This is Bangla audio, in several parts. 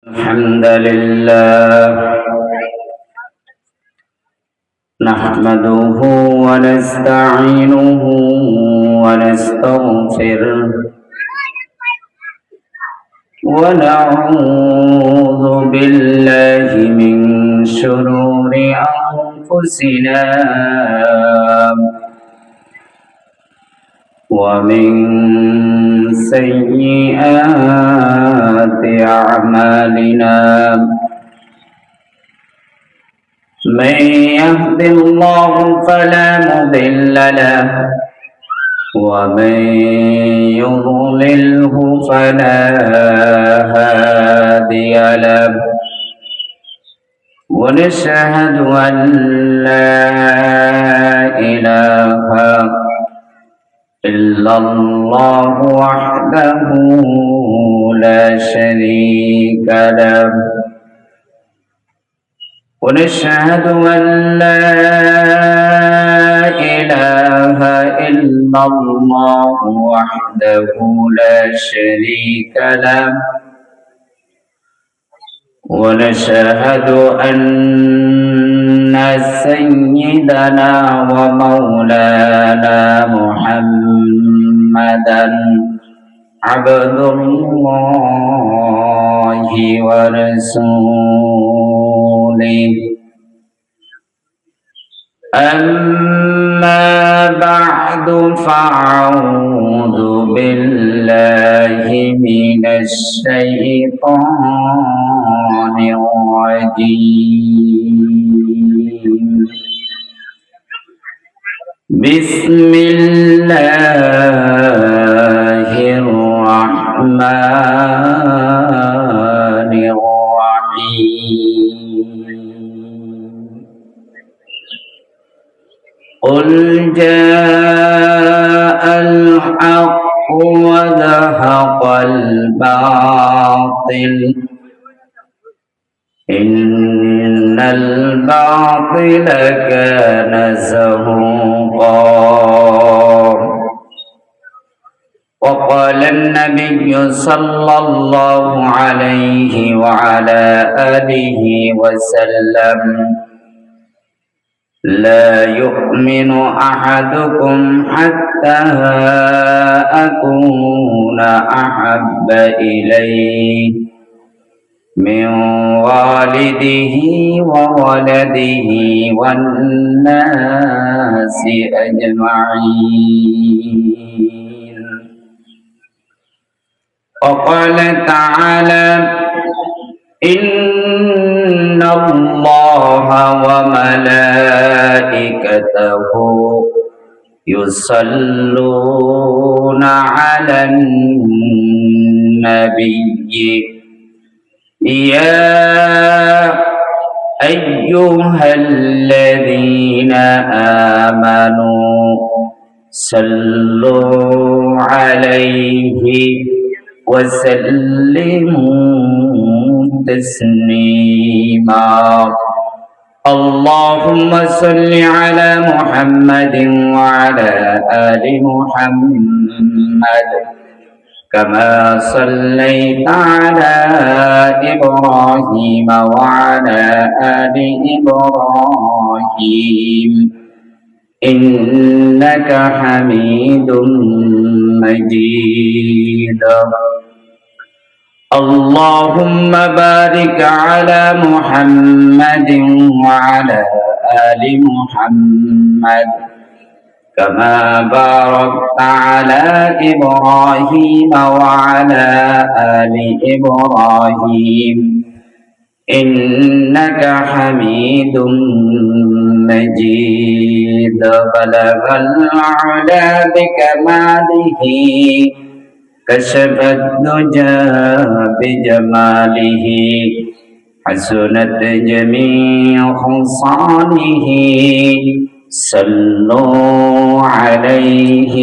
الحمد لله نحمده ونستعينه ونستغفره ونعوذ بالله من شرور أنفسنا ومن سيئات أعمالنا من يهد الله فلا مضل له ومن يضلله فلا هادي له ونشهد أن لا إله إلا الله وحده لا شريك له ونشهد أن لا إله إلا الله وحده لا شريك له ونشهد أن سيدنا ومولانا محمدا عبد الله ورسوله أما بعد فأعوذ بالله من الشيطان الرجيم بسم الله الرحمن الرحيم قل جاء الحق وزهق الباطل إن الباطل كان زهوقا وقال النبي صلى الله عليه وعلى آله وسلم لا يؤمن أحدكم حتى أكون أحب إليه من والده وولده والناس أجمعين وقال تعالى إن الله وملائكته يصلون على النبي يا أيها الذين آمنوا صلوا عليه وسلموا تسليما اللهم صل على محمد وعلى آل محمد كما صليت على إبراهيم وعلى آل إبراهيم إنك حميد مجيد اللهم بارك على محمد وعلى آل محمد كما باركت على إبراهيم وعلى آل إبراهيم إنك حميد مجيد بلغ العلا بكماله كشف الدجى بجماله حسنت جميع خصاله صلوا عليه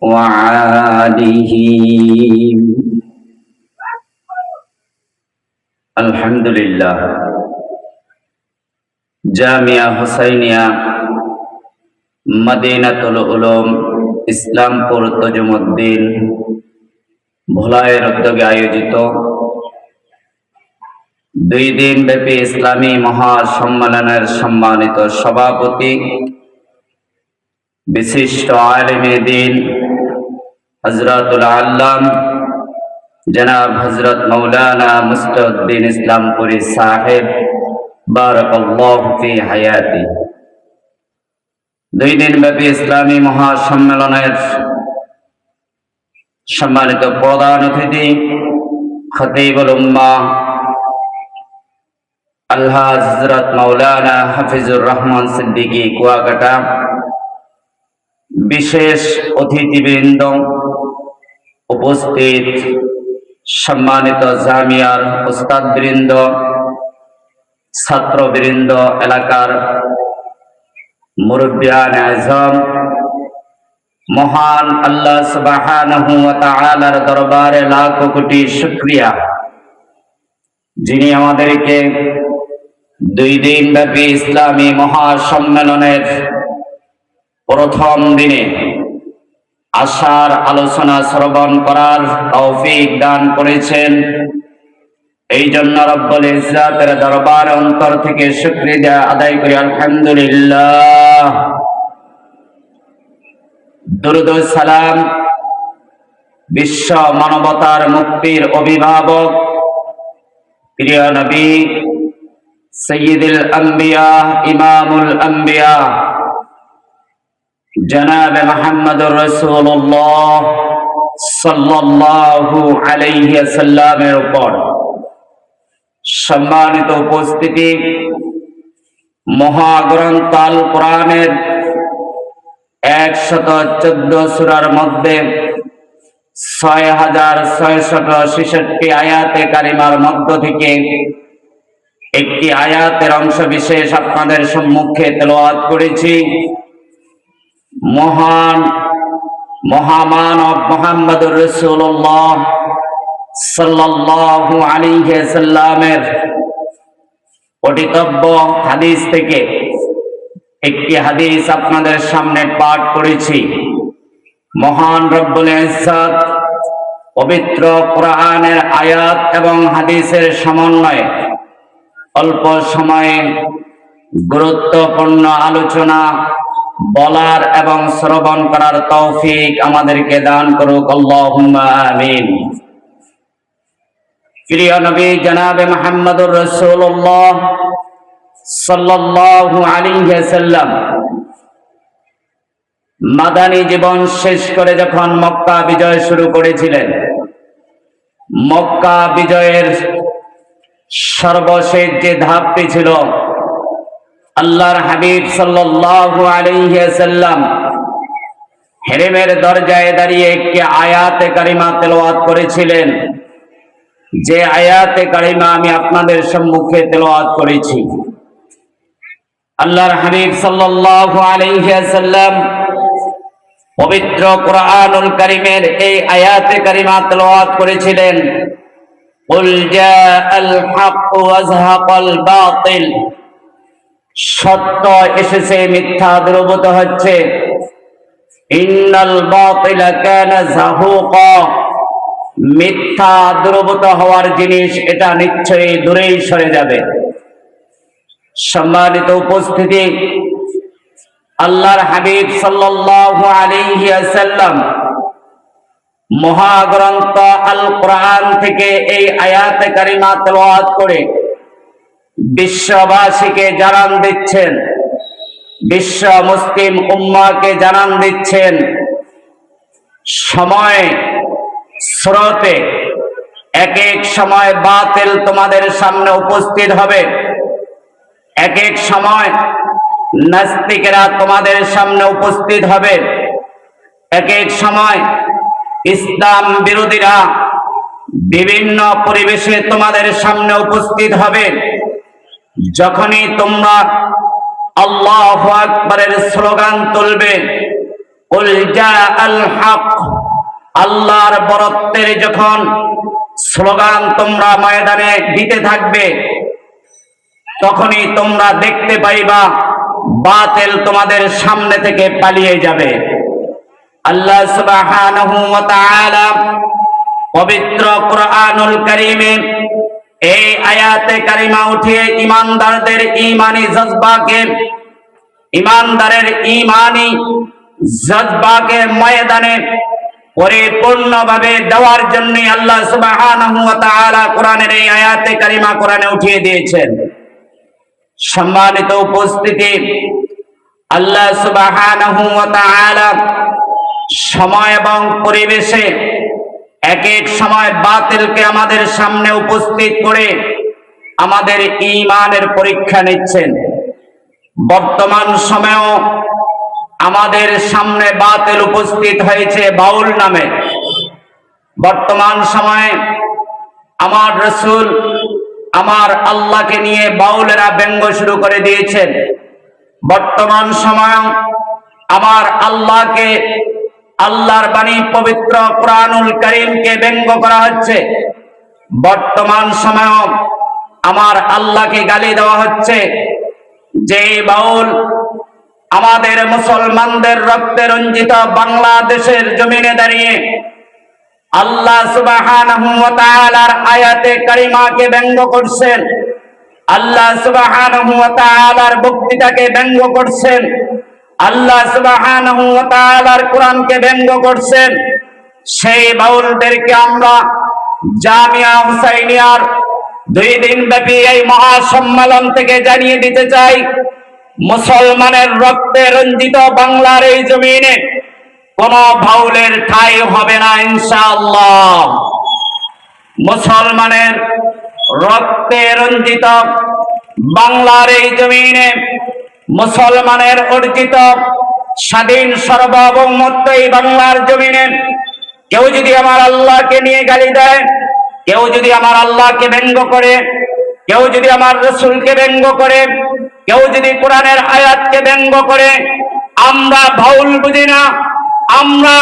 وعليه الحمد لله জামিয়া হুসাইনিয়া মদিনাতুল উলুম ইসলামপুর তজুমুদ্দিন ভোলায়ের উদ্যোগে আয়োজিত দুই দিন ব্যাপী ইসলামী মহাসম্মেলনের সম্মানিত সভাপতি, বিশিষ্ট আলেমে দ্বীন হযরতুল আল্লাম জনাব হযরত মাওলানা মুস্তাউদ্দিন ইসলামপুরী সাহেব বারাকাল্লাহু ফি হায়াতি। দুই দিন ব্যাপী ইসলামী মহাসম্মেলনের সম্মানিত প্রধান অতিথি খতীবুল উম্মাহ আলহাজ হযরত মাওলানা হাফিজুর রহমান সিদ্দিকী কুয়াকাটা, বিশেষ অতিথিবৃন্দ, উপস্থিত সম্মানিত জামিয়ার উস্তাদবৃন্দ, ছাত্রবৃন্দ, এলাকার মুরব্বিয়ানে আযম, মহান আল্লাহ সুবহানাহু ওয়া তাআলার দরবারে লাখ কোটি শুকরিয়া, যিনি আমাদেরকে দুই দিন ব্যাপী ইসলামী মহাসম্মেলনের প্রথম দিনে আশার আলোচনা শ্রবণ করার তৌফিক দান করেছেন। এই জন্য রব্বুল ইজ্জাতের দরবারে অন্তর থেকে শুকরিয়া আদায় করি, আলহামদুলিল্লাহ। দুরূদ ও সালাম বিশ্ব মানবতার মুক্তির অভিভাবক প্রিয় নবী সাইয়্যিদুল আম্বিয়া ইমামুল আম্বিয়া জনাবে মুহাম্মদুর রাসূলুল্লাহ সাল্লাল্লাহু আলাইহি ওয়াসাল্লামের উপর। সম্মানিত উপস্থিতি, মহাগ্রন্থ আল কোরআনের 114 সূরার মধ্যে 6666 আয়াতে কারিমার মধ্য থেকে একটি আয়াতের অংশ বিশেষ আপনাদের সম্মুখে তেলাওয়াত করেছি। মহামানব মুহাম্মদুর রাসূলুল্লাহ সাল্লাল্লাহু আলাইহি ওয়াসাল্লামের পঠিতব্য হাদিস থেকে একটি হাদিস আপনাদের সামনে পাঠ করেছি। মহান রব্বুল ইজ্জত পবিত্র কোরআনের আয়াত এবং হাদিসের সমন্বয়ে অল্প সময়ে গুরুত্বপূর্ণ আলোচনা বলার এবং শ্রবণ করার তৌফিক আমাদেরকে দান করুক, আল্লাহুম্মা আমিন। প্রিয় নবী জনাবে মুহাম্মদুর রাসূলুল্লাহ সাল্লাল্লাহু আলাইহি ওয়াসাল্লাম মাদানী জীবন শেষ করে যখন মক্কা বিজয় শুরু করেছিলেন, মক্কা বিজয়ের সর্বশেষ যে ধাপটি ছিল, আল্লাহর হাবিব সাল্লাল্লাহু আলাইহি ওয়াসাল্লাম হেরেমের দরজায় দাঁড়িয়ে একটি আয়াতে কারিমা তেলাওয়াত করেছিলেন, যে আয়াতে কারিমা আমি আপনাদের সম্মুখে তেলাওয়াত করেছি। আল্লাহর হাবিব সাল্লাল্লাহু আলাইহি ওয়াসাল্লাম পবিত্র কোরআনুল কারীমের এই আয়াতে কারিমা তেলাওয়াত করেছিলেন, কুল জাআল হক ওয়া যাহাকাল বাতিল, সত্য এসেছে, মিথ্যা দ্রবীভূত হচ্ছে। ইন্নাল বাতিলা কানা যাহুকা, মিথ্যা দ্রবীভূত হওয়ার জিনিস এটা নিশ্চয়ই দূরেই সরে যাবে। সম্মানিত উপস্থিতি, আল্লাহর হাবিব সাল্লাল্লাহু আলাইহি ওয়াসাল্লাম মহাগ্রন্থ আল কোরআন থেকে এই আয়াতে কারিমা তেলাওয়াত করে বিশ্ববাসীকে জানান দিচ্ছেন, বিশ্ব মুসলিম উম্মাহকে জানান দিচ্ছেন, সময় স্রোতে এক এক সময় বাতিল তোমাদের সামনে উপস্থিত হবে, এক এক সময় নাস্তিকেরা তোমাদের সামনে উপস্থিত হবে, এক এক সময় ইসলাম বিরোধীরা বিভিন্ন পরিবেশে তোমাদের সামনে উপস্থিত হবে। যখনই তোমরা আল্লাহু আকবারের স্লোগান তুলবে, কুল জাআল হক, আল্লাহর বরত্বের যখন স্লোগান তোমরা ময়দানে দিতে থাকবে, তখনই তোমরা দেখতে পাইবা বাতিল তোমাদের সামনে থেকে পালিয়ে যাবে। আল্লাহ সুবহানাহু ওয়া তাআলা পবিত্র কোরআনুল কারীমে এই আয়াতে কারিমা উঠিয়ে ইমানদারদের ঈমানি জজবাকে, ইমানদারের ঈমানি জজবাকে ময়দানে পরিপূর্ণভাবে দেওয়ার জন্য আল্লাহ সুবহানাহু ওয়া তাআলা কোরআনের এই আয়াতে কারিমা কোরআনে উঠিয়ে দিয়েছেন। সম্মানিত উপস্থিতি, আল্লাহ সুবহানাহু ওয়া তাআলা সময় এবং পরিবেশে এক এক সময় বাতিলকে আমাদের সামনে উপস্থিত করে আমাদের ঈমানের পরীক্ষা নিচ্ছেন। বর্তমান সময়েও আমাদের সামনে বাতিল উপস্থিত হয়েছে বাউল নামে। বর্তমান সময়ে আমার রাসূল, আমার আল্লাহকে নিয়ে বাউলেরা ব্যঙ্গ শুরু করে দিয়েছেন। বর্তমান সময়ে আমার আল্লাহকে, আল্লাহর বাণী পবিত্র কুরআনুল কারীমকে ব্যঙ্গ করা হচ্ছে। বর্তমান সময়ে আমার আল্লাহকে গালি দেওয়া হচ্ছে। যে বাউল আমাদের মুসলমানদের রক্তে রঞ্জিত বাংলাদেশের জমিনে দাঁড়িয়ে আল্লাহ সুবহানাহু ওয়া তাআলার আয়াতে কারিমাকে ব্যঙ্গ করছেন, আল্লাহ সুবহানাহু ওয়া তাআলার বক্তৃতাকে ব্যঙ্গ করছেন, আল্লাহ সুবহানাহু ওয়া তাআলার কোরআনকে ব্যঙ্গ করছেন, সেই বাউলদেরকে আমরা জামিয়া হুসাইনিয়ার 2 দিন ব্যাপী এই মহাসম্মেলন থেকে জানিয়ে দিতে চাই, মুসলমানের রক্তে রঞ্জিত বাংলার এই জমিনে কোন বাউলের ঠাঁই হবে না ইনশাআল্লাহ। মুসলমানের রক্তে রঞ্জিত বাংলার এই জমিনে মুসলমানের অর্জিত স্বাধীন সার্বভৌমত্ব এই বাংলার জমিনে কেউ যদি আমার আল্লাহকে নিয়ে গালি দেয়, কেউ যদি আমার আল্লাহকে ব্যঙ্গ করে, কেউ যদি আমার রাসূলকে ব্যঙ্গ করে, কেউ যদি কোরআনের আয়াতকে ব্যঙ্গ করে, আমরা বাউল বুঝি না। আমরা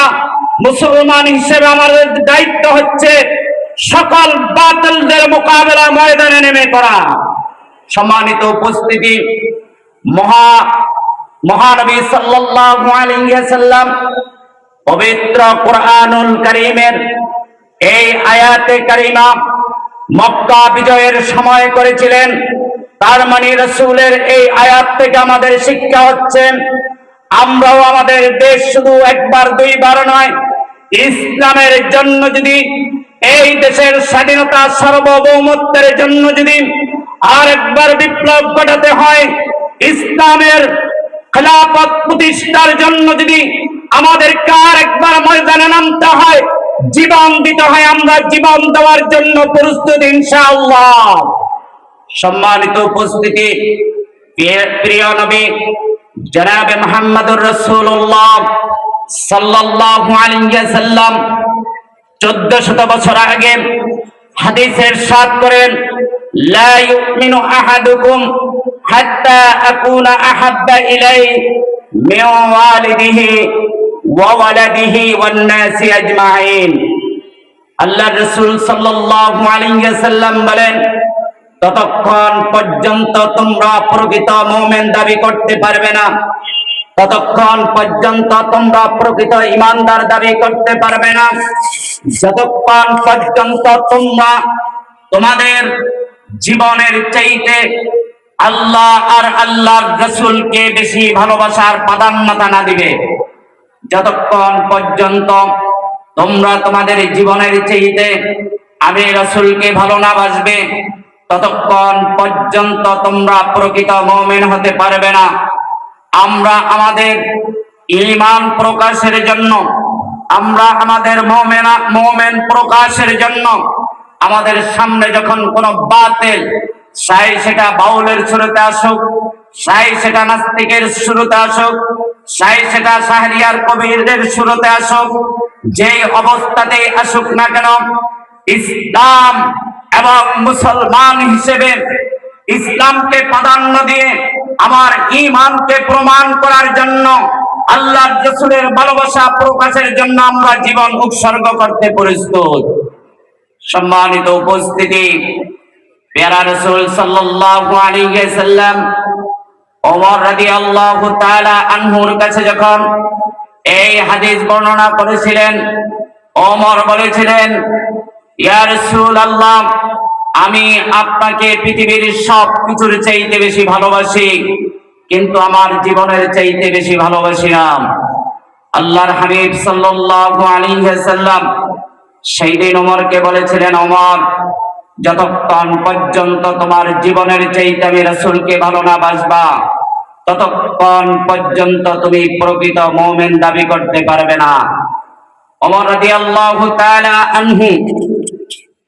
মুসলমান হিসেবে আমাদের দায়িত্ব হচ্ছে সকল বাতিলদের মোকাবেলা ময়দানে নেমে পড়া। সম্মানিত উপস্থিতি, মহানবী সাল্লাল্লাহু আলাইহি ওয়াসাল্লাম পবিত্র কুরআনুল কারীমের এই আয়াতে কারিমা মক্কা বিজয়ের সময় করেছিলেন। তার মানে রাসূলের এই আয়াত থেকে আমাদের শিক্ষা হচ্ছে আমরাও আমাদের দেশ শুধু একবার দুইবার নয়, ইসলামের জন্য যদি, এই দেশের স্বাধীনতা সার্বভৌমত্বের জন্য যদি আর একবার বিপ্লব ঘটাতে হয়, ইসলামের খেলাফত প্রতিষ্ঠার জন্য যদি আমাদেরকে আর একবার ময়দানে নামতে হয়, জীবন দিতে হয়, আমরা জীবন দেওয়ার জন্য প্রস্তুত ইনশাআল্লাহ। সম্মানিত উপস্থিতি, প্রিয় নবী জনাবে মুহাম্মদুর রাসূলুল্লাহ সাল্লাল্লাহু আলাইহি ওয়াসাল্লাম 1400 বছর আগে হাদিসে ইরশাদ করেন, লা ইউমিনু আহাদুকুম হাত্তা আকুনা আহাব্বা ইলাইহি মিন ওয়ালিদিহি ওয়া ওয়ালাদিহি ওয়ান নাসি আজমাইন। আল্লাহর রাসূল সাল্লাল্লাহু আলাইহি ওয়াসাল্লাম বলেন, ততক্ষণ পর্যন্ত তোমরা প্রকৃত মুমিন দাবি করতে পারবে না, ততক্ষণ পর্যন্ত তোমরা প্রকৃত ঈমানদার দাবি করতে পারবে না, যতক্ষণ পর্যন্ত তোমরা তোমাদের জীবনের চাইতে আল্লাহ আর আল্লাহর রাসূলকে বেশি ভালোবাসার প্রাধান্যতা না দিবে, যতক্ষণ পর্যন্ত তোমরা তোমাদের জীবনের চাইতে আমি রাসূলকে ভালো না বাসবে, ততক্ষণ পর্যন্ত তোমরা প্রকৃত মুমিন হতে পারবে না। আমরা আমাদের ঈমান প্রকাশের জন্য, আমরা আমাদের মুমিন প্রকাশের জন্য আমাদের সামনে যখন কোনো বাতিল, চাই সেটা বাউলের শুরুতে আসুক, চাই সেটা নাস্তিকের শুরুতে আসুক, চাই সেটা শাহরিয়ার কবিরদের শুরুতে আসুক, যেই অবস্থাতেই আসুক না কেন, ইসলাম এবং মুসলমান হিসেবে ইসলামকে প্রাধান্য দিয়ে আমার ঈমানকে প্রমাণ করার জন্য, আল্লাহর রাসূলের ভালোবাসা প্রকাশের জন্য আমরা জীবন উৎসর্গ করতে প্রস্তুত। সম্মানিত উপস্থিতি, প্যারা রাসূল সাল্লাল্লাহু আলাইহি ওয়াসাল্লাম ওমর রাদিয়াল্লাহু তাআলা আনহুর কাছে যখন এই হাদিস বর্ণনা করেছিলেন, ওমর বলেছিলেন, ইয়া রাসূলুল্লাহ, আমি আপনাকে পৃথিবীর সব কিছুর চাইতে বেশি ভালোবাসি, কিন্তু আমার জীবনের চাইতে বেশি ভালোবাসি না। আল্লাহর হাবিব সাল্লাল্লাহু আলাইহি ওয়াসাল্লাম সেই দিন ওমরকে বলেছিলেন, ওমর, যতক্ষণ পর্যন্ত তোমার জীবনের চাইতে আমি রাসূলকে ভালো না বাসবা, ততক্ষণ পর্যন্ত তুমি প্রকৃত মুমিন দাবি করতে পারবে না। ওমর রাদিয়াল্লাহু তাআলা আনহু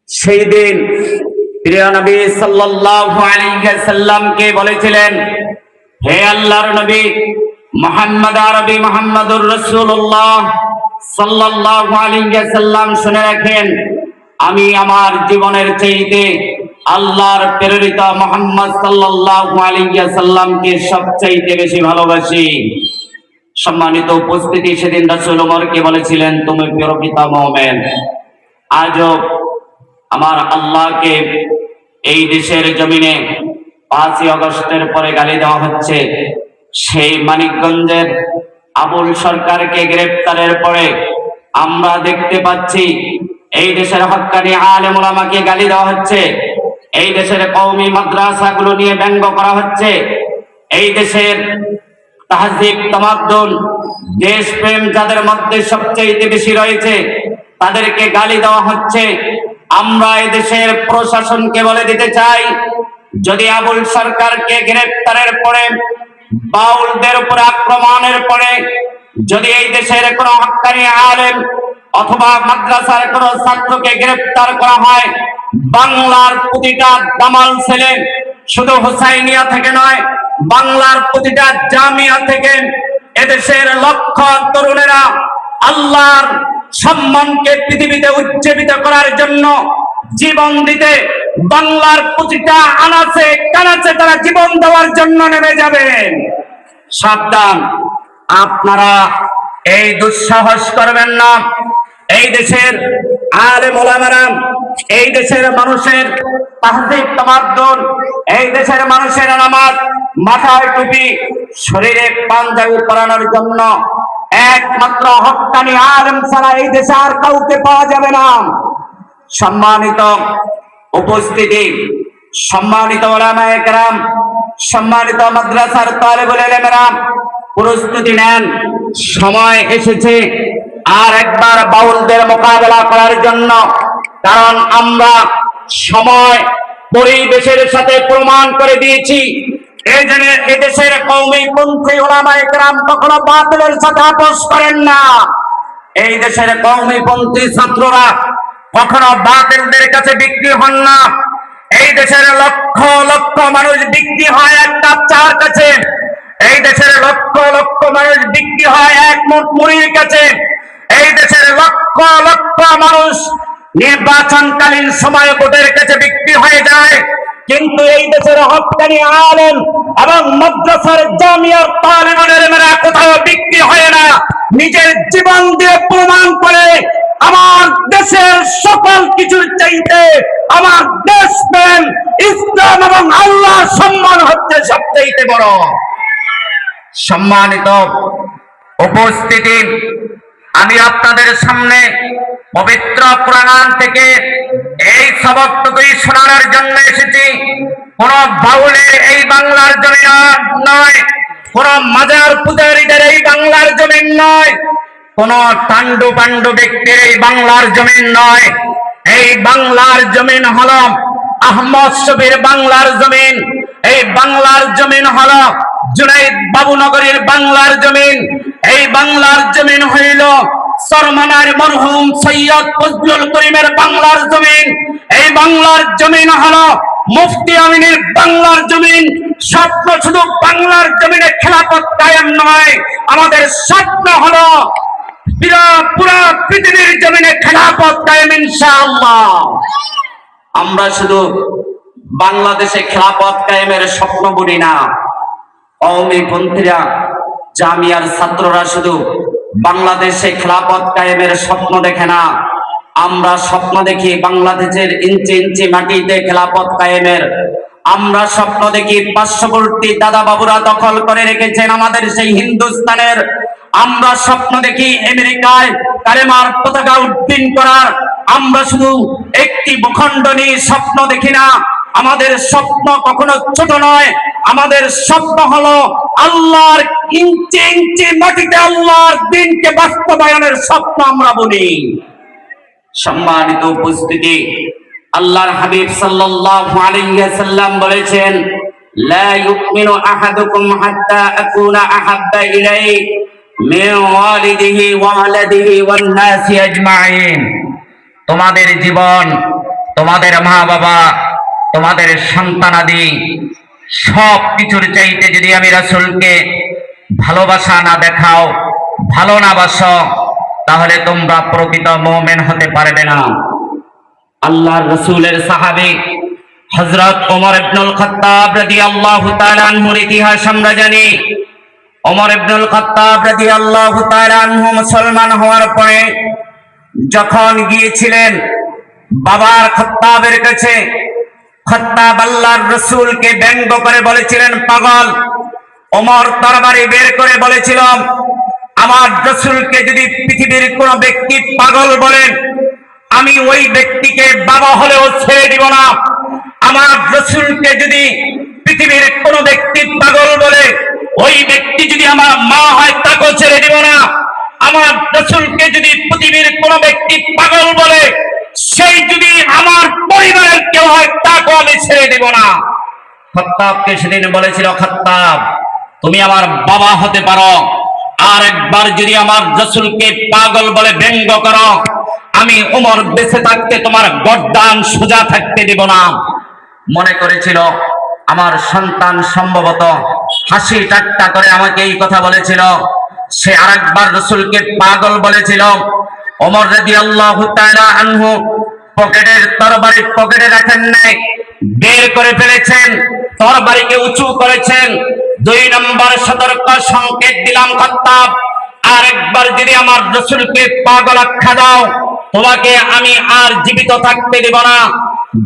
সেই দিন প্রিয় নবী সাল্লাল্লাহু আলাইহি ওয়াসাল্লামকে বলেছিলেন, হে আল্লাহর নবী মুহাম্মদ আরবি মুহাম্মদুর রাসূলুল্লাহ সাল্লাল্লাহু আলাইহি ওয়াসাল্লাম, শুনে রাখেন, আমি আমার জীবনের চাইতে আল্লাহর প্রেরিত মুহাম্মদ সাল্লাল্লাহু আলাইহি ওয়াসাল্লামকে সবচাইতে বেশি ভালোবাসি। সম্মানিত উপস্থিতি, সেদিন রাসূল ওমরকে বলেছিলেন, তুমি প্রকৃত মুমিন। আজও আমার আল্লাহকে এই দেশের জমিনে 5ই আগস্টের পরে গালি দেওয়া হচ্ছে। সেই মানিকগঞ্জের আবুল সরকারকে গ্রেফতারের পরে আমরা দেখতে পাচ্ছি এই দেশের হক্কানি আলেম ওলামাকে গালি দেওয়া হচ্ছে, এই দেশের কওমি মাদ্রাসাগুলো নিয়ে ব্যঙ্গ করা হচ্ছে, এই দেশের তাহজিব তামাদ্দুন দেশপ্রেম যাদের মধ্যে সবচেয়ে বেশি রয়েছে তাদেরকে গালি দেওয়া হচ্ছে। আমরা এই দেশের প্রশাসনকে বলে দিতে চাই, যদি আবুল সরকারকে গ্রেফতারের পরে, বাউলদের উপর আক্রমণের পরে যদি এই দেশের কোন হক্কানি আলেম অথবা মাদ্রাসার কোন ছাত্রকে গ্রেফতার করা হয়, বাংলার প্রতিটা দামাল ছেলে, শুধু হুসাইনিয়া থেকে নয়, বাংলার প্রতিটা জামিয়া থেকে এদেশের লক্ষ তরুণেরা আল্লাহর সম্মানকে পৃথিবীতে উজ্জীবিত করার জন্য জীবন দিতে, বাংলার প্রতিটা আনাচে কানাচে তারা জীবন দেওয়ার জন্য নেমে যাবেন। সাবধান, আপনারা এই দুঃসাহস করবেন না। এই দেশের আলেম ওলামারা, এই দেশের মানুষের তাহজিব তামাদ্দুন, এই দেশের মানুষের নামাজ, মাথায় টুপি, শরীরে পাঞ্জাবি পরানোর জন্য একমাত্র হক্কানি আলেম ছাড়া এই দেশে আর কাউকে পাওয়া যাবে না। সম্মানিত উপস্থিতি, সম্মানিত ওলামায়ে কেরাম, সম্মানিত মাদ্রাসার তালেবুল ইলমেরা, প্রস্তুতি নেন, সময় এসেছে আর একবার বাউলদের মোকাবেলা করার জন্য। কারণ আমরা সময় পরিবেশের সাথে প্রমাণ করে দিয়েছি, এই জন্য এদেশের কওমি পন্থী ওলামায়ে কেরাম কখনো বাতিলের সাথে আপোষ করেন না। এই দেশের কওমি পন্থী ছাত্ররা কখনো বাতিলদের কাছে বিক্রি হন না। এই দেশের লক্ষ লক্ষ মানুষ বিক্রি হয় এক কাপ চার কাছে, এই দেশের লক্ষ লক্ষ মানুষ বিক্রি হয় এক মুঠ মুড়ির কাছে, এই দেশের লক্ষ লক্ষ মানুষ নির্বাচনকালীন সময় ভোটের কাছে বিক্রি হয়ে যায়। কিন্তু এই দেশের হক্কানি আলেম এবং মাদ্রাসার জামিয়ার তালেবুল ইলমেরা কোথাও বিক্রি হয় না, নিজের জীবন দিয়ে প্রমাণ করে আমার দেশের সকল কিছুর চাইতে আমার দেশপ্রেম, ইসলাম এবং আল্লাহর সম্মান হচ্ছে সবচাইতে বড়। সম্মানিত উপস্থিতি, আমি আপনাদের সামনে পবিত্র কোরআন থেকে এই সবকটুকুই শোনানোর জন্য এসেছি। কোন বাউলের এই বাংলার জমিন নয়, কোন মাজার পূজারীদের এই বাংলার জমিন নয়, কোন টান্ডু পান্ডু ব্যক্তির এই বাংলার জমিন নয়। এই বাংলার জমিন হলো আহমদ শফির বাংলার জমিন, এই বাংলার জমিন হলো জুনাইদ বাবুনগরীর বাংলার জমিন, এই বাংলার জমিন হইল সরমানার মরহুম সৈয়দ ফজলুল করিমের বাংলার জমিন, এই বাংলার জমিন হলো মুফতি আমিনের বাংলার জমিন। স্বপ্ন শুধু বাংলার জমিনে খেলাফত কায়েম নয়, আমাদের স্বপ্ন হলো পুরা পৃথিবীর জমিনে খেলাফত কায়েম ইনশাআল্লাহ। আমরা শুধু বাংলাদেশে খেলাফত কায়েমের স্বপ্ন বুনি না, কওমি পন্থীরা, জামিয়ার ছাত্ররা শুধু বাংলাদেশে খেলাফত কায়েমের স্বপ্ন দেখে না, আমরা স্বপ্ন দেখি বাংলাদেশের ইঞ্চি ইঞ্চি মাটিতে খেলাফত কায়েমের। আমরা স্বপ্ন দেখি পার্শ্ববর্তী দাদা বাবুরা দখল করে রেখেছেন আমাদের সেই হিন্দুস্তানের। আমরা স্বপ্ন দেখি আমেরিকায় কালেমার পতাকা উড্ডীন করার। আমরা শুধু একটি ভূখণ্ড নিয়ে স্বপ্ন দেখি না, আমাদের স্বপ্ন কখনো ছোট নয়। আমাদের স্বপ্ন হলো আল্লাহর ইঞ্চি ইঞ্চি মাটিতে আল্লাহর দ্বীনকে বাস্তবায়নের স্বপ্ন আমরা বলি। সম্মানিত উপস্থিতি, আল্লাহর হাবিব সাল্লাল্লাহু আলাইহি ওয়াসাল্লাম বলেছেন, লা ইউমিনু আহাদুকুম হাত্তা আকুনা আহাব্বা ইলাইহি মিন ওয়ালিদিহি ওয়া ওয়ালাদিহি ওয়ান নাসি আজমাইন। তোমাদের জীবন, তোমাদের মা বাবা, তোমাদের সন্তানাদি সব কিছুর চাইতে যদি আমি রাসূলকে ভালোবাসা না দেখাও, ভালো না বাসো, তাহলে তোমরা প্রকৃত মুমিন হতে পারবে না। আল্লাহর রাসূলের সাহাবী হযরত ওমর ইবনুল খাত্তাব রাদিয়াল্লাহু তাআলা আনহুর ইতিহাস আমরা জানি। ওমর ইবনুল খাত্তাব রাদিয়াল্লাহু তাআলা আনহু মুসলমান হওয়ার পরে যখন গিয়েছিলেন বাবার খাত্তাবের কাছে, খাত্তাব আল্লাহর রাসূলকে ব্যঙ্গ করে বলেছিলেন পাগল। ওমর তরবারি বের করে বলেছিল, আমার রাসূলকে যদি পৃথিবীর কোন ব্যক্তি পাগল বলেন, আমি ওই ব্যক্তিকে বাবা হলেও ছেড়ে দিব না। আমার রাসূলকে যদি পৃথিবীর কোন ব্যক্তি পাগল বলে, ওই ব্যক্তি যদি আমার মা হয় তাকেও ছেড়ে দিব না। আমার রাসূলকে যদি পৃথিবীর কোন ব্যক্তি পাগল বলে, সেই যদি আমার পরিবারের কেউ হয় তাকেও আমি ছেড়ে দিব না। খাত্তাবকে সেদিন বলেছিল, খাত্তাব তুমি আমার বাবা হতে পারো, আর একবার যদি আমার রাসূলকে পাগল বলে ব্যঙ্গ করো, আমি ওমর বেঁচে থাকতে তোমার গর্দান সোজা থাকতে দেব না। মনে করেছিল আমার সন্তান সম্ভবত হাসি ঠাট্টা করে আমাকে এই কথা বলেছিল। সে আরেকবার রাসূলকে পাগল বলেছিল। ওমর রাদিয়াল্লাহু তাআলা আনহু পকেটের তরবারি পকেটে রাখেন নাই, বের করে ফেলেছেন, তরবারিকে উঁচু করেছেন। 2 নম্বর সতর্ক সংকেত দিলাম, খাত্তাব আরেকবার যদি আমার রাসূলকে পাগল আখ্যা দাও, তোমাকে আমি আর জীবিত থাকতে দেব না।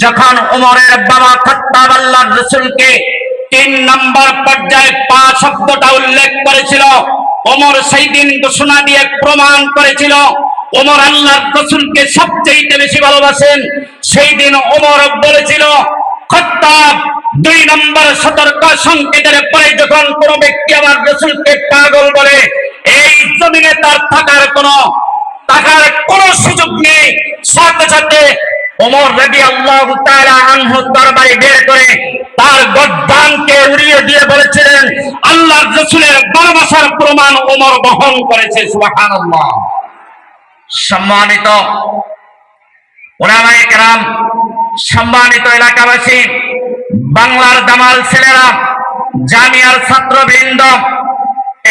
যখন ওমরের বাবা খাত্তাব আল্লাহর রাসূলকে 3 নম্বর পর্যায়ে পা শব্দটা উল্লেখ করেছিল, ওমর সেই দিন ঘোষণা দিয়ে প্রমাণ করেছিল ওমর আল্লাহর রাসূলকে সবচেয়ে বেশি ভালোবাসেন। সেই দিন ওমর বলেছিল, খাত্তাব 2 নম্বর সতর্ক সংকেতের পরে যখন কোন ব্যক্তি আমার রাসূলকে পাগল বলে, এই জমিনে তার থাকার কোনো সুযোগ নেই। সাথে সাথে ওমর রাদিয়াল্লাহু তাআলা আনহু তরবারি বের করে তার গর্দানকে উড়িয়ে দিয়ে বলেছিলেন, আল্লাহর রাসূলের ভালোবাসার প্রমাণ ওমর বহন করেছে। সুবহানাল্লাহ। সম্মানিত উলামায়ে কেরাম, সম্মানিত এলাকাবাসী, বাংলার দামাল ছেলেরা, জামিয়ার ছাত্রবৃন্দ,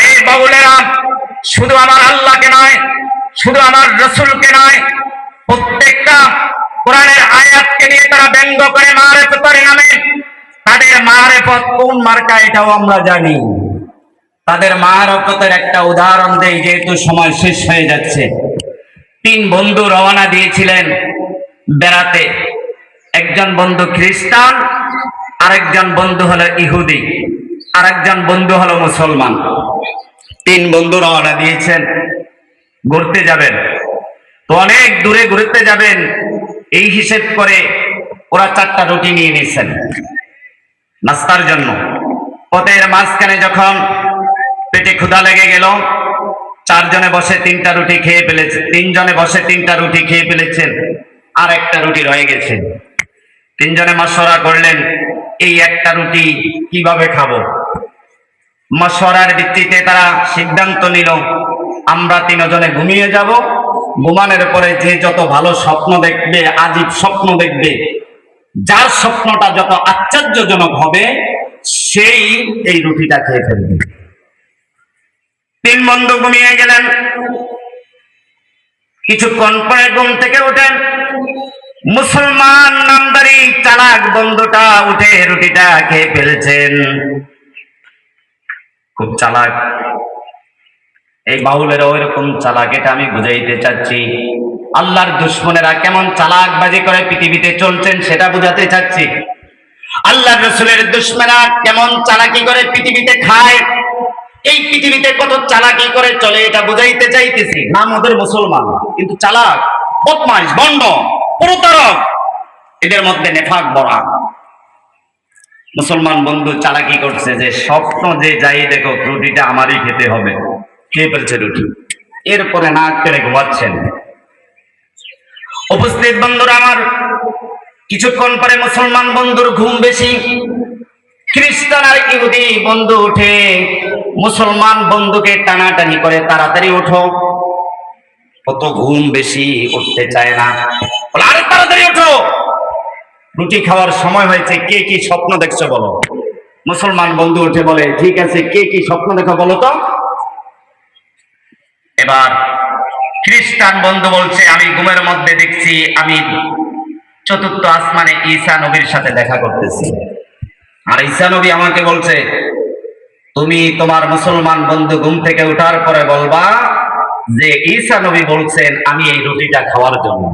এই বাউলেরা শুধু আমার আল্লাহকে নয়, শুধু আমার রাসূলকে নয়, প্রত্যেকটা কোরআনের আয়াতকে নিয়ে তারা ব্যঙ্গ করে মারেফতের নামে। তাদের মারেফত কোন মার্কা এটাও আমরা জানি। তাদের মারেফতের একটা উদাহরণ দেই, যেহেতু সময় শেষ হয়ে যাচ্ছে। 3 বন্ধু রওনা দিয়েছিলেন বেড়াতে। একজন বন্ধু খ্রিস্টান, আরেকজন বন্ধু হলো ইহুদি, আরেকজন বন্ধু হলো মুসলমান। 3 বন্ধু রওনা দিয়েছেন, ঘুরতে যাবেন। তো অনেক দূরে ঘুরতে যাবেন এই হিসেব করে ওরা 4টা রুটি নিয়ে নিয়েছেন নাস্তার জন্য। পথের মাঝখানে যখন পেটে ক্ষুধা লেগে গেল, 4 জনে বসে 3টা রুটি খেয়ে ফেলেছে, 3 জনে বসে 3টা রুটি খেয়ে ফেলেছেন, আর একটা রুটি রয়ে গেছে। 3 জনে মশওয়ারা করলেন, এই একটা রুটি কিভাবে খাবো। মশওয়ারার ভিত্তিতে তারা সিদ্ধান্ত নিল, আমরা 3 জনে ঘুমিয়ে যাব, ঘুমানোর পরে যে যত ভালো স্বপ্ন দেখবে, আজীব স্বপ্ন দেখবে, যার স্বপ্নটা যত আশ্চর্যজনক হবে, সেই এই রুটিটা খেয়ে ফেলবে। 3 বন্ধু ঘুমিয়ে গেলেন। কিছুক্ষণ পরে ঘুম থেকে উঠেন, মুসলমান নামদারি চালাক বন্ধুটা উঠে রুটিটা খেয়ে ফেলছেন। খুব চালাক। এই বাউলেরা ওইরকম চালাক, এটা আমি বুঝাইতে চাচ্ছি। আল্লাহর দুশমনেরা কেমন চালাকবাজি করে পৃথিবীতে চলছেন সেটা বুঝাতে চাচ্ছি। আল্লাহর রাসূলের দুশমনেরা কেমন চালাকি করে পৃথিবীতে খায়, এই পৃথিবীতে কত চালাকি করে চলে, এটা বুঝাইতে চাইতেছি। নাম ওদের মুসলমান, কিন্তু চালাক। বদমাইশ, বন্ড, প্রতারক, এদের মধ্যে নেফাক ভরা। মুসলমান বন্ধু চালাকি করছে যে স্বপ্ন যে যাই দেখো রুটিটা আমারই খেতে হবে, খেয়ে ফেলছে রুটি, এরপরে নাক টেনে ঘুমাচ্ছেন। উপস্থিত বন্ধুরা আমার, কিছুক্ষণ পরে মুসলমান বন্ধুর ঘুম বেশি, খ্রিস্টান আর ইহুদি বন্ধু উঠে মুসলমান বন্ধুকে টানাটানি করে, তাড়াতাড়ি ওঠো। কত ঘুম বেশি, উঠতে চায় না, বলে আরে তাড়াতাড়ি ওঠো, রুটি খাওয়ার সময় হয়েছে, কে কি স্বপ্ন দেখছো বলো। মুসলমান বন্ধু উঠে বলে ঠিক আছে, কে কি স্বপ্ন দেখো বলো তো। এবার খ্রিস্টান বন্ধু বলছে আমি ঘুমের মধ্যে দেখছি আমি চতুর্থ আসমানে ঈসা নবীর সাথে দেখা করতেছি। আর ঈসা নবী আমাকে বলছে তুমি তোমার মুসলমান বন্ধু ঘুম থেকে ওঠার পরে বলবা যে ঈসা নবী বলছেন আমি এই রুটিটা খাওয়ার জন্য।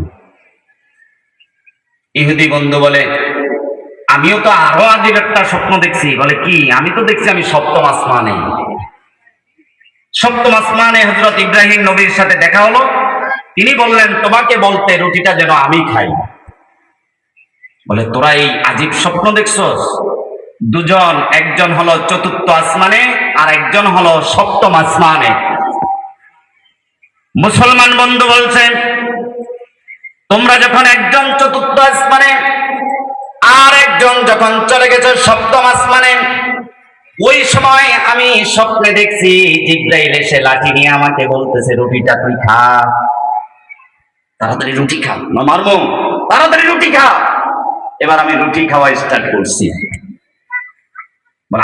ইহুদি বন্ধু বলে আমিও তো আরো আজীব একটা স্বপ্ন দেখছি। বলে কি? আমি তো দেখছি আমি সপ্তম আসমানে, সপ্তম আসমানে হযরত ইব্রাহিম নবীর সাথে দেখা হলো। তিনি বললেন তোমাকে বলতে রুটিটা যেন আমি খাই। বলে তোরা এই আজীব স্বপ্ন দেখছস? দুজন, একজন হলো চতুর্থ আসমানে আর একজন হলো সপ্তম আসমানে। মুসলমান বন্ধু বলছেন তোমরা যখন একজন চতুর্থ আসমানে আর একজন যখন চলে গেছে সপ্তম আসমানে, ওই সময় আমি স্বপ্নে দেখছি জিবরাইল এসে লাঠি নিয়ে আমাকে বলতেছে রুটিটা তুই খা, তাড়াতাড়ি রুটি খা, মারবো, তাড়াতাড়ি রুটি খা। এবার আমি রুটি খাওয়া স্টার্ট করছি।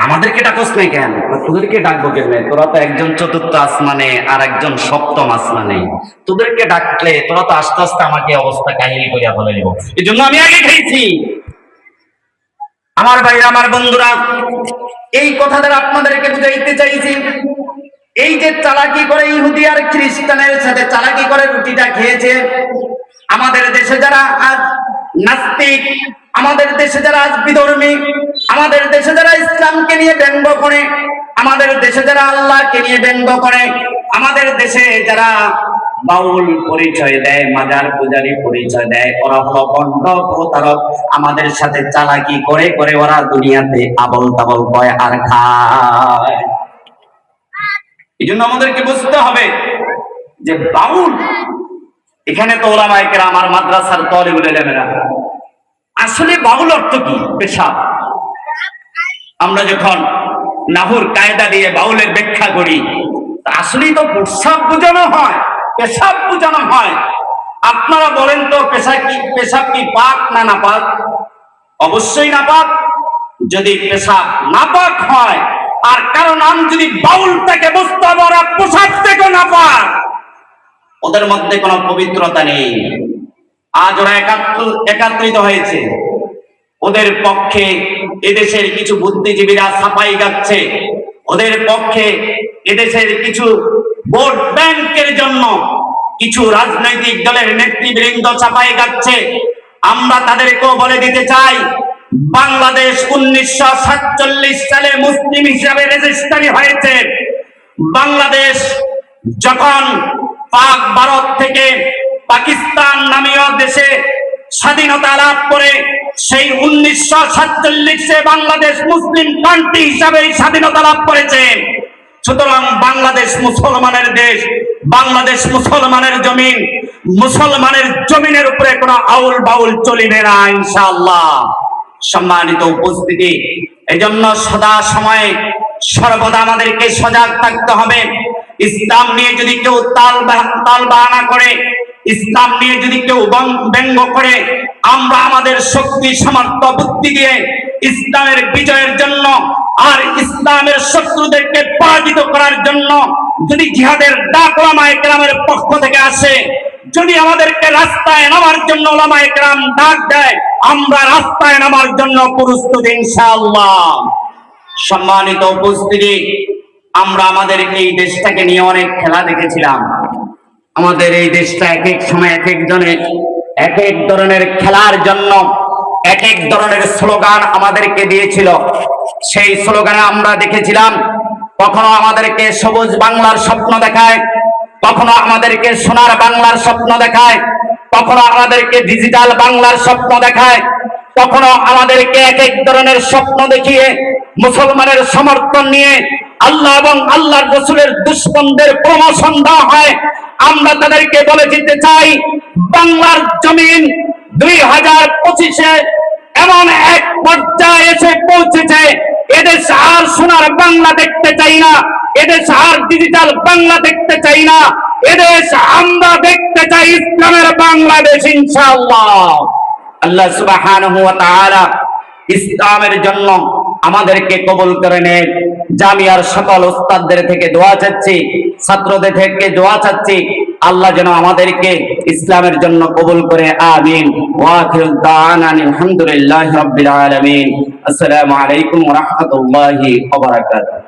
আমাদেরকে ডাকস নাই কেন? তোদেরকে ডাকবো কেন? তোরা তো একজন চতুর্থ আসমানে আর একজন সপ্তম আসমানে, তোদেরকে ডাকলে তোরা তো আস্তে আস্তে আমাকে অবস্থা কাহিনী করিয়া বলে দিব, এই জন্য আমি আগে খাইছি। আমার ভাইরা, আমার বন্ধুরা, এই কথা দ্বারা আপনাদেরকে বুঝাইতে চাইছি, এই যে চালাকি করে ইহুদি আর খ্রিস্টানের সাথে চালাকি করে রুটিটা খেয়েছে, আমাদের দেশে যারা আজ নাস্তিক, আমাদের দেশে যারা আজ বিধর্মী, আমাদের দেশে যারা ইসলামকে নিয়ে ব্যঙ্গ করে, আমাদের দেশে যারা আল্লাহকে নিয়ে ব্যঙ্গ করে, আমাদের দেশে যারা বাউল পরিচয় দেয়, মাজার পূজারী পরিচয় দেয়, ওরা হলো বন্ড প্রতারক। আমাদের সাথে চালাকি করে করে ওরা দুনিয়াতে আবল তাবল কয় আর খায়। এই জন্য আমাদেরকে বুঝতে হবে যে বাউল, এখানে তো ওলামায়ে কেরাম আর মাদ্রাসার তালিবুল ইলমেরা, আসলে বাউল অর্থ কি? পেশাব। আমরা যখন নাহুর কায়দা দিয়ে বাউলের ব্যাখ্যা করি, আসলেই তো প্রস্রাব বোঝানো হয়, পেশাব বোঝানো হয়। আপনারা বলেন তো পেশাব কি পাক না নাপাক? অবশ্যই নাপাক। যদি পেশাব নাপাক হয় আর কারো নাম যদি বাউল থেকে বুঝতে হবে ওরা পোশাক থেকে নাপাক, ওদের মধ্যে কোনো পবিত্রতা নেই। আজ ওরা একাত্রিত হয়েছে, ওদের পক্ষে এদেশের কিছু বুদ্ধিজীবীরা ছাপাই গাচ্ছে, ওদের পক্ষে এদেশের কিছু ভোট ব্যাংকের জন্য কিছু রাজনৈতিক দলের নেতৃবৃন্দ ছাপাই গাচ্ছে। আমরা তাদেরকেও বলে দিতে চাই, বাংলাদেশ 1947 সালে মুসলিম হিসাবে রেজিস্ট্রি হয়েছে। বাংলাদেশ যখন পাক ভারত থেকে পাকিস্তান নামীয় দেশে স্বাধীনতা লাভ করে, সেই 1947-এ বাংলাদেশ মুসলিম কান্ট্রি হিসাবে স্বাধীনতা লাভ করেছে। সুতরাং বাংলাদেশ মুসলমানের দেশ, বাংলাদেশ মুসলমানের জমিন, মুসলমানের জমিনের উপরে কোনো আউল বাউল চলিবে না ইনশাআল্লাহ। সম্মানিত উপস্থিতি, এজন্য সদা সময়ে সর্বদা আমাদেরকে সজাগ থাকতে হবে। ইসলাম নিয়ে যদি কেউ তাল বাহানা করে, ইসলাম নিয়ে যদি কেউ ব্যঙ্গ করে, আমরা আমাদের শক্তি সামর্থ্য বুদ্ধি দিয়ে ইসলামের বিজয়ের জন্য আর ইসলামের শত্রুদেরকে পরাজিত করার জন্য যদি জিহাদের ডাক ওলামায়ে কেরামের পক্ষ থেকে আসে, যদি আমাদেরকে রাস্তায় নামার জন্য ওলামায়ে কেরাম ডাক দেয়, আমরা রাস্তায় নামার জন্য প্রস্তুত ইনশাআল্লাহ। সম্মানিত উপস্থিতি, আমরা আমাদের এই দেশটাকে নিয়ে অনেক খেলা দেখেছিলাম। আমাদের এই দেশটা এক এক সময় এক একজনের এক এক ধরনের খেলার জন্য এক এক ধরনের স্লোগান আমাদেরকে দিয়েছিল। সেই স্লোগানে আমরা দেখেছিলাম, কখনো আমাদেরকে সবুজ বাংলার স্বপ্ন দেখায়, কখনো আমাদেরকে সোনার বাংলার স্বপ্ন দেখায়, কখনো আমাদেরকে ডিজিটাল বাংলার স্বপ্ন দেখায়, কখনো আমাদেরকে এক এক ধরনের স্বপ্ন দেখিয়ে মুসলমানের সমর্থন নিয়ে আল্লাহ এবং আল্লাহর রাসূলের দুশমনদের প্রমোশন দেওয়া হয়। আমরা তাদেরকে বলে দিতে চাই, বাংলার জমিন 2025-এ এমন এক পর্যায়ে এসে পৌঁছেছে, এদেশ আর সোনার বাংলা দেখতে চাই না, এদেশ আর ডিজিটাল বাংলা দেখতে চাই না, এদেশ আমরা দেখতে চাই ইসলামের বাংলাদেশ ইনশাআল্লাহ। আল্লাহ সুবহানাহু ওয়া তাআলা ইসলামের জন্য আমাদেরকে কবুল করে নেন। জামিয়ার সকল উস্তাদদের থেকে দোয়া চাচ্ছি, ছাত্রদের থেকে দোয়া চাচ্ছি, আল্লাহ যেন আমাদেরকে ইসলামের জন্য কবুল করে। আমিন। ওয়া আখিরু দাওয়ানা আলহামদুলিল্লাহি রাব্বিল আলামিন। আসসালামু আলাইকুম ওয়া রাহমাতুল্লাহি ওয়া বারাকাতুহু।